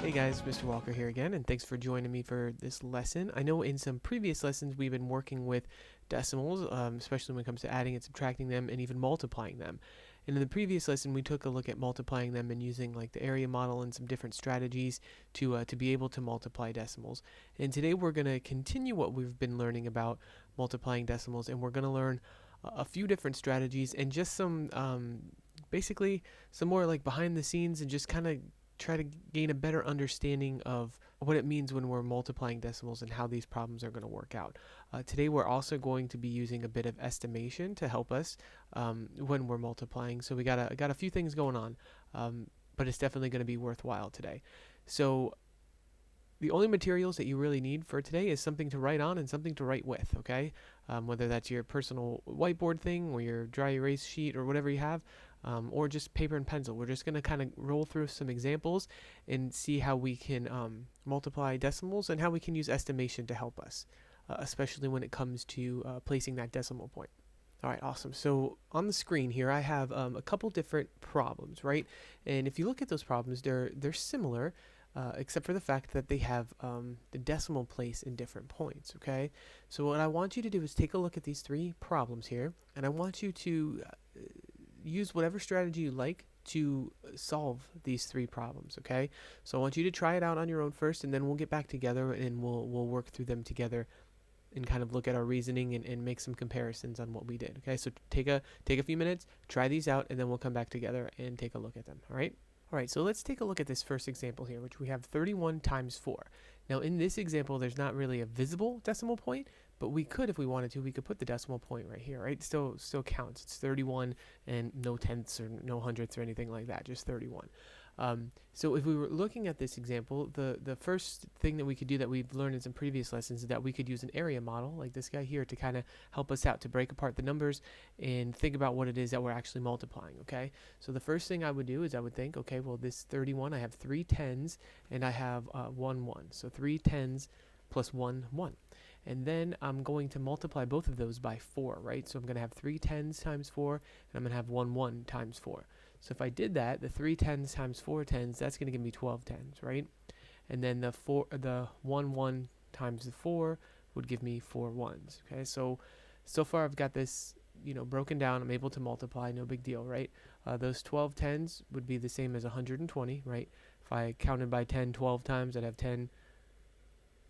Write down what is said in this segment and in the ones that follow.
Hey guys, Mr. Walker here again, and thanks for joining me for this lesson. I know in some previous lessons we've been working with decimals, especially when it comes to adding and subtracting them and even multiplying them. And in the previous lesson we took a look at multiplying them and using like the area model and some different strategies to be able to multiply decimals. And today we're going to continue what we've been learning about multiplying decimals, and we're going to learn a few different strategies and just some basically some more like behind the scenes and just kind of try to gain a better understanding of what it means when we're multiplying decimals and how these problems are going to work out. Today we're also going to be using a bit of estimation to help us when we're multiplying. So we got a few things going on, but it's definitely going to be worthwhile today. So the only materials that you really need for today is something to write on and something to write with, okay? Whether that's your personal whiteboard thing or your dry erase sheet or whatever you have, or just paper and pencil. We're just going to kind of roll through some examples and see how we can multiply decimals and how we can use estimation to help us, especially when it comes to placing that decimal point. All right, awesome. So on the screen here, I have a couple different problems, right? And if you look at those problems, they're similar, except for the fact that they have the decimal place in different points, okay? So what I want you to do is take a look at these three problems here, and I want you to use whatever strategy you like to solve these three problems, okay? So I want you to try it out on your own first, and then we'll get back together and we'll work through them together and kind of look at our reasoning and make some comparisons on what we did, okay? So take a few minutes, try these out, and then we'll come back together and take a look at them, all right? All right, so let's take a look at this first example here, which we have 31 times 4. Now in this example, there's not really a visible decimal point, but we could, if we wanted to, we could put the decimal point right here, right? Still counts. It's 31 and no tenths or no hundredths or anything like that, just 31. So if we were looking at this example, the first thing that we could do that we've learned in some previous lessons is that we could use an area model like this guy here to kind of help us out to break apart the numbers and think about what it is that we're actually multiplying, okay? So the first thing I would do is I would think, okay, well this 31, I have 3 tens and I have 1 1. So 3 tens plus 1 1. And then I'm going to multiply both of those by 4, right? So I'm going to have 3 tens times 4, and I'm going to have 1 1 times 4. So if I did that, the 3 tens times 4 tens, that's going to give me 12 tens, right? And then the 1 1 times the 4 would give me 4 ones, okay? So far I've got this, broken down. I'm able to multiply, no big deal, right? Those 12 tens would be the same as 120, right? If I counted by 10 12 times, I'd have 10,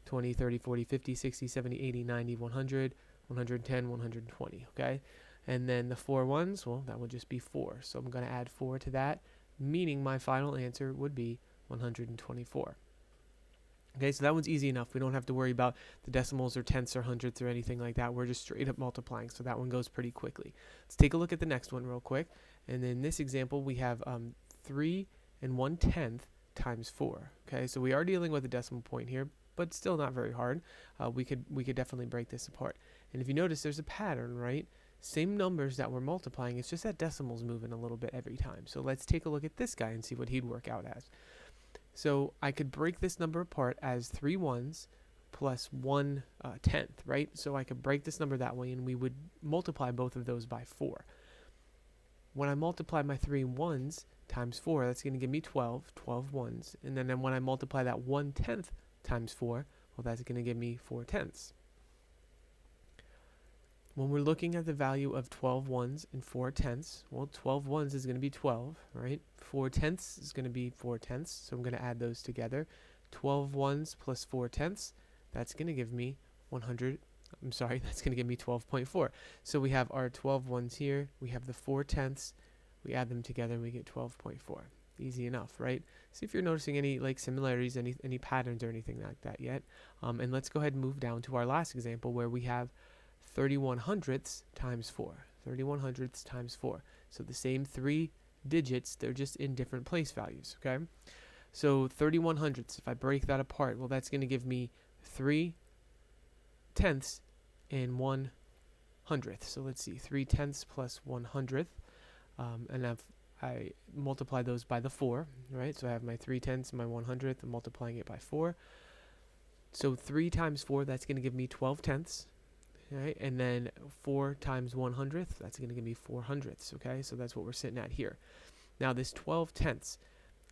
20, 30, 40, 50, 60, 70, 80, 90, 100, 110, 120, okay? And then the 4 ones, well, that would just be 4. So I'm going to add 4 to that, meaning my final answer would be 124. Okay, so that one's easy enough. We don't have to worry about the decimals or tenths or hundredths or anything like that. We're just straight up multiplying, so that one goes pretty quickly. Let's take a look at the next one real quick. And in this example, we have 3 1/10 times 4. Okay, so we are dealing with a decimal point here, but still not very hard. We could definitely break this apart. And if you notice, there's a pattern, right? Same numbers that we're multiplying, it's just that decimal's moving a little bit every time. So let's take a look at this guy and see what he'd work out as. So I could break this number apart as 3 ones plus 1/10, right? So I could break this number that way, and we would multiply both of those by 4. When I multiply my 3 ones times 4, that's going to give me 12 ones. And then when I multiply that 1/10 times 4, well, that's going to give me 4 tenths. When we're looking at the value of 12 ones and 4 tenths, well, 12 ones is going to be 12, right? 4 tenths is going to be 4 tenths, so I'm going to add those together. 12 ones plus 4 tenths, that's going to give me that's going to give me 12.4. So we have our 12 ones here, we have the 4 tenths, we add them together, and we get 12.4. Easy enough, right? See if you're noticing any like similarities, any patterns or anything like that yet. And let's go ahead and move down to our last example where we have 31 hundredths times 4. 31 hundredths times 4. So the same 3 digits, they're just in different place values, okay? So 31 hundredths, if I break that apart, well, that's going to give me 3 tenths and 1 hundredth. So let's see, 3 tenths plus 1 hundredth. And if I multiply those by the 4, right? So I have my 3 tenths and my 1 hundredth. I'm multiplying it by 4. So 3 times 4, that's going to give me 12 tenths. Right? And then 4 times 1 hundredth, that's going to give me 4 hundredths, okay? So that's what we're sitting at here. Now this 12 tenths,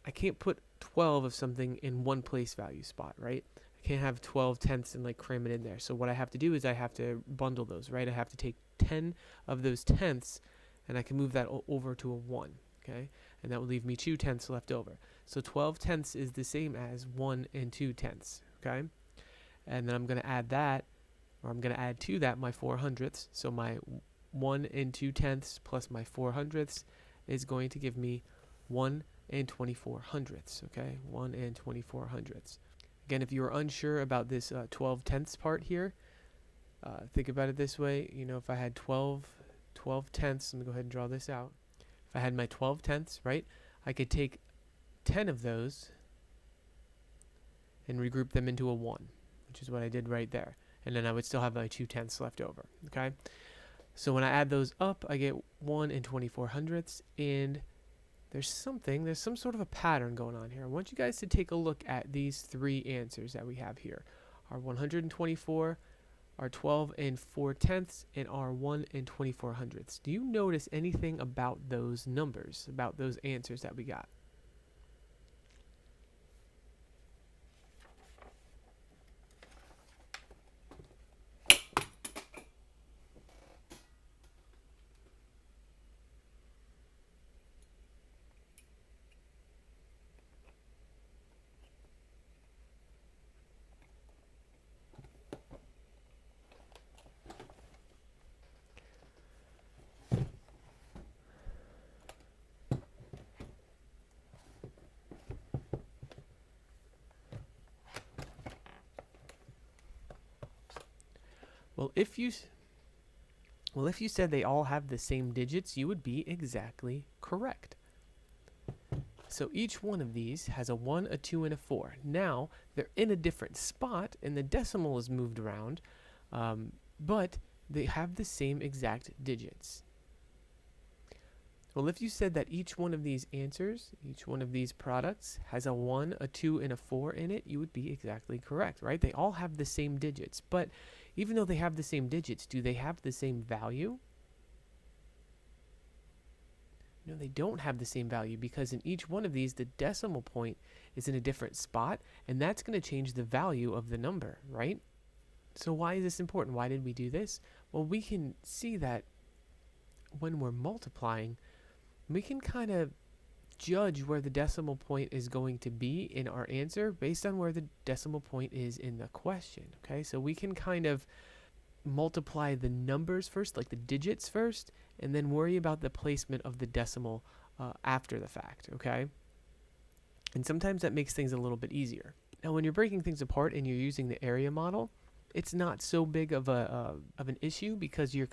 I can't put 12 of something in one place value spot, right? I can't have 12 tenths and like cram it in there. So what I have to do is I have to bundle those, right? I have to take 10 of those tenths and I can move that over to a 1, okay? And that will leave me 2 tenths left over. So 12 tenths is the same as 1 and 2 tenths, okay? And then I'm going to add that, or I'm going to add to that my 4 hundredths. So my 1 and 2 tenths plus my 4 hundredths is going to give me 1 and 24 hundredths, okay? 1 and 24 hundredths. Again, if you are unsure about this 12 tenths part here, think about it this way. You know, if I had 12 tenths, let me go ahead and draw this out. If I had my 12 tenths, right, I could take 10 of those and regroup them into a 1, which is what I did right there. And then I would still have my 2 tenths left over, okay? So when I add those up, I get 1 and 24 hundredths, and there's some sort of a pattern going on here. I want you guys to take a look at these 3 answers that we have here. Our 124, our 12 and 4 tenths, and our 1 and 24 hundredths. Do you notice anything about those numbers, about those answers that we got? Well, if you said they all have the same digits, you would be exactly correct. So each one of these has a 1, a 2, and a 4. Now, they're in a different spot, and the decimal is moved around, but they have the same exact digits. Well, if you said that each one of these answers, each one of these products has a 1, a 2, and a 4 in it, you would be exactly correct, right? They all have the same digits, but even though they have the same digits, do they have the same value? No, they don't have the same value, because in each one of these, the decimal point is in a different spot, and that's going to change the value of the number, right? So why is this important? Why did we do this? Well, we can see that when we're multiplying, we can kind of judge where the decimal point is going to be in our answer based on where the decimal point is in the question, okay? So we can kind of multiply the numbers first, like the digits first, and then worry about the placement of the decimal after the fact, okay? And sometimes that makes things a little bit easier. Now, when you're breaking things apart and you're using the area model, it's not so big of an issue, because you're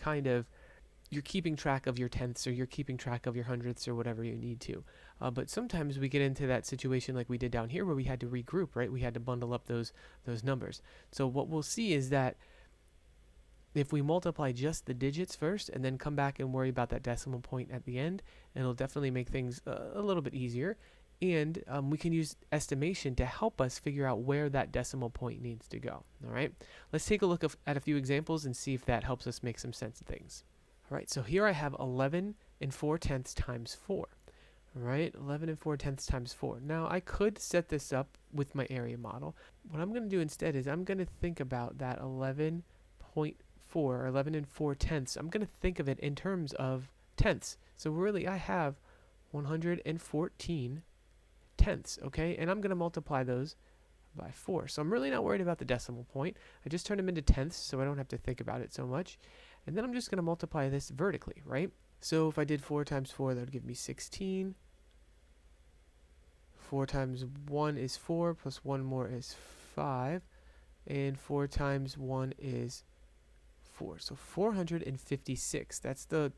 keeping track of your tenths, or you're keeping track of your hundredths, or whatever you need to. But sometimes we get into that situation like we did down here, where we had to regroup, right? We had to bundle up those numbers. So what we'll see is that if we multiply just the digits first and then come back and worry about that decimal point at the end, it'll definitely make things a little bit easier. And we can use estimation to help us figure out where that decimal point needs to go. All right, let's take a look at a few examples and see if that helps us make some sense of things. All right, so here I have 11 and 4 tenths times 4. All right, 11 and 4 tenths times 4. Now, I could set this up with my area model. What I'm going to do instead is I'm going to think about that 11.4, or 11 and 4 tenths. I'm going to think of it in terms of tenths. So really, I have 114 tenths, okay? And I'm going to multiply those by 4. So I'm really not worried about the decimal point. I just turn them into tenths, so I don't have to think about it so much. And then I'm just going to multiply this vertically, right? So if I did 4 times 4, that would give me 16. 4 times 1 is 4, plus 1 more is 5. And 4 times 1 is 4. So 456. That's the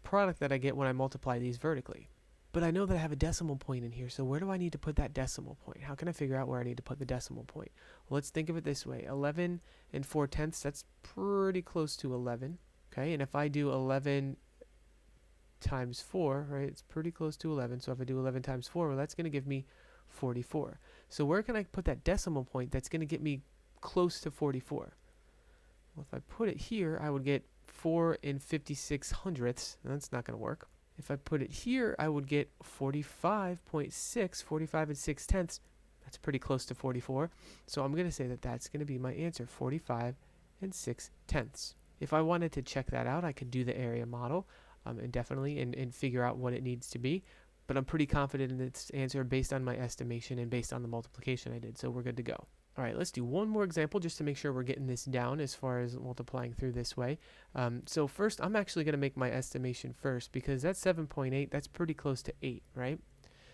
product that I get when I multiply these vertically. But I know that I have a decimal point in here, so where do I need to put that decimal point? How can I figure out where I need to put the decimal point? Well, let's think of it this way. 11 and 4 tenths, that's pretty close to 11, okay? And if I do 11 times 4, right, it's pretty close to 11. So if I do 11 times 4, well, that's going to give me 44. So where can I put that decimal point that's going to get me close to 44? Well, if I put it here, I would get 4 and 56 hundredths. That's not going to work. If I put it here, I would get 45.6, 45 and 6 tenths. That's pretty close to 44. So I'm going to say that that's going to be my answer, 45 and 6 tenths. If I wanted to check that out, I could do the area model and definitely and figure out what it needs to be. But I'm pretty confident in this answer based on my estimation and based on the multiplication I did. So we're good to go. All right, let's do one more example just to make sure we're getting this down as far as multiplying through this way. So first, I'm actually going to make my estimation first because that's 7.8. That's pretty close to 8, right?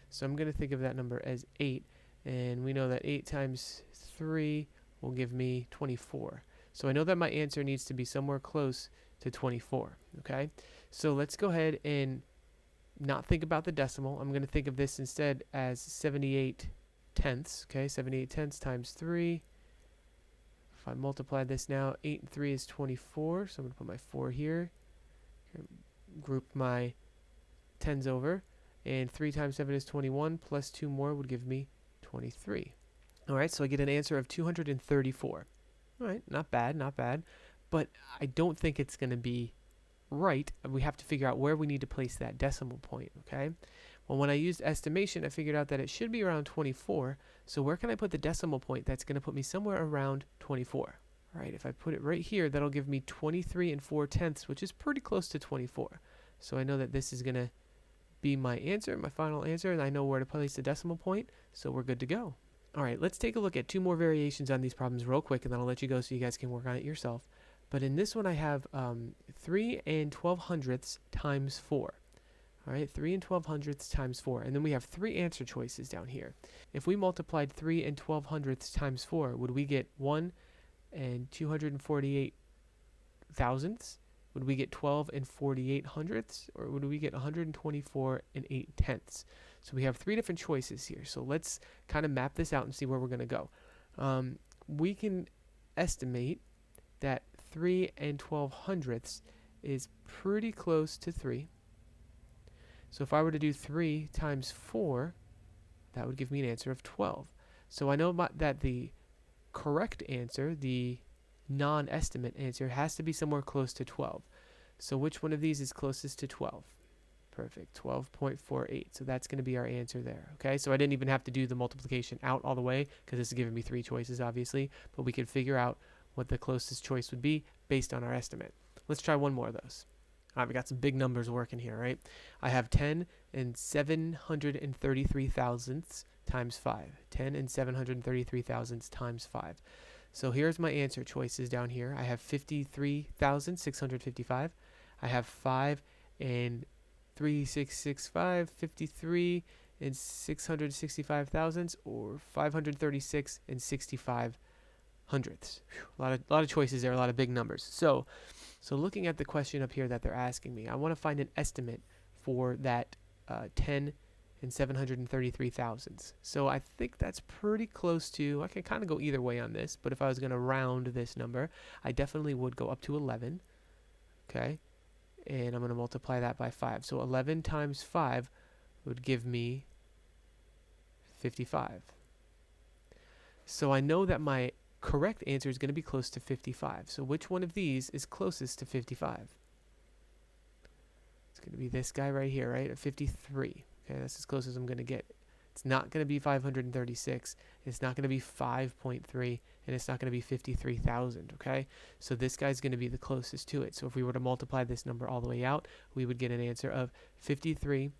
So I'm going to think of that number as 8. And we know that 8 times 3 will give me 24. So I know that my answer needs to be somewhere close to 24, okay? So let's go ahead and not think about the decimal. I'm going to think of this instead as 78 tenths, okay? 78 tenths times 3. If I multiply this now, 8 and 3 is 24, so I'm going to put my 4 here. Group my tens over, and 3 times 7 is 21, plus 2 more would give me 23. All right, so I get an answer of 234. All right, not bad, not bad. But I don't think it's going to be right. We have to figure out where we need to place that decimal point, okay? Well, when I used estimation, I figured out that it should be around 24. So where can I put the decimal point that's going to put me somewhere around 24? All right, if I put it right here, that'll give me 23 and 4 tenths, which is pretty close to 24. So I know that this is going to be my answer, my final answer, and I know where to place the decimal point, so we're good to go. All right, let's take a look at two more variations on these problems real quick, and then I'll let you go so you guys can work on it yourself. But in this one, I have 3 and 12 hundredths times 4. All right, 3 and 12 hundredths times 4. And then we have three answer choices down here. If we multiplied 3 and 12 hundredths times 4, would we get 1 and 248 thousandths? Would we get 12 and 48 hundredths? Or would we get 124 and 8 tenths? So we have three different choices here. So let's kind of map this out and see where we're going to go. We can estimate that 3 and 12 hundredths is pretty close to 3. So if I were to do 3 times 4, that would give me an answer of 12. So I know that the correct answer, the non-estimate answer, has to be somewhere close to 12. So which one of these is closest to 12? Perfect, 12.48. So that's going to be our answer there. Okay, so I didn't even have to do the multiplication out all the way because this is giving me three choices, obviously. But we could figure out what the closest choice would be based on our estimate. Let's try one more of those. All right, we got some big numbers working here, right? I have 10 and 733 thousandths times 5. 10 and 733 thousandths times 5. So here's my answer choices down here. I have 53,655. I have 5 and 3665, 53 and 665 thousandths, or 536 and 65 hundredths. Whew, a lot of choices there, a lot of big numbers. So looking at the question up here that they're asking me, I want to find an estimate for that 10 and 733 thousandths. So I think that's pretty close to, I can kind of go either way on this, but if I was going to round this number, I definitely would go up to 11, okay? And I'm going to multiply that by 5. So 11 times 5 would give me 55. So I know that my correct answer is going to be close to 55. So which one of these is closest to 55? It's going to be this guy right here, right? At 53. Okay, that's as close as I'm going to get. It's not going to be 536. It's not going to be 5.3. And it's not going to be 53,000, okay? So this guy's going to be the closest to it. So if we were to multiply this number all the way out, we would get an answer of 53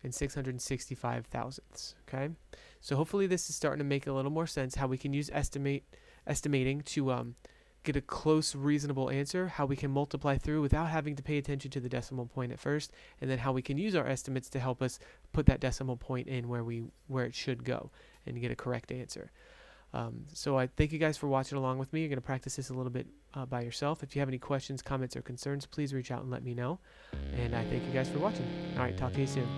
and 665 thousandths, okay? So hopefully this is starting to make a little more sense, how we can use estimating to get a close, reasonable answer, how we can multiply through without having to pay attention to the decimal point at first, and then how we can use our estimates to help us put that decimal point in where it should go and get a correct answer. So I thank you guys for watching along with me. You're going to practice this a little bit by yourself. If you have any questions, comments, or concerns, please reach out and let me know. And I thank you guys for watching. All right, talk to you soon.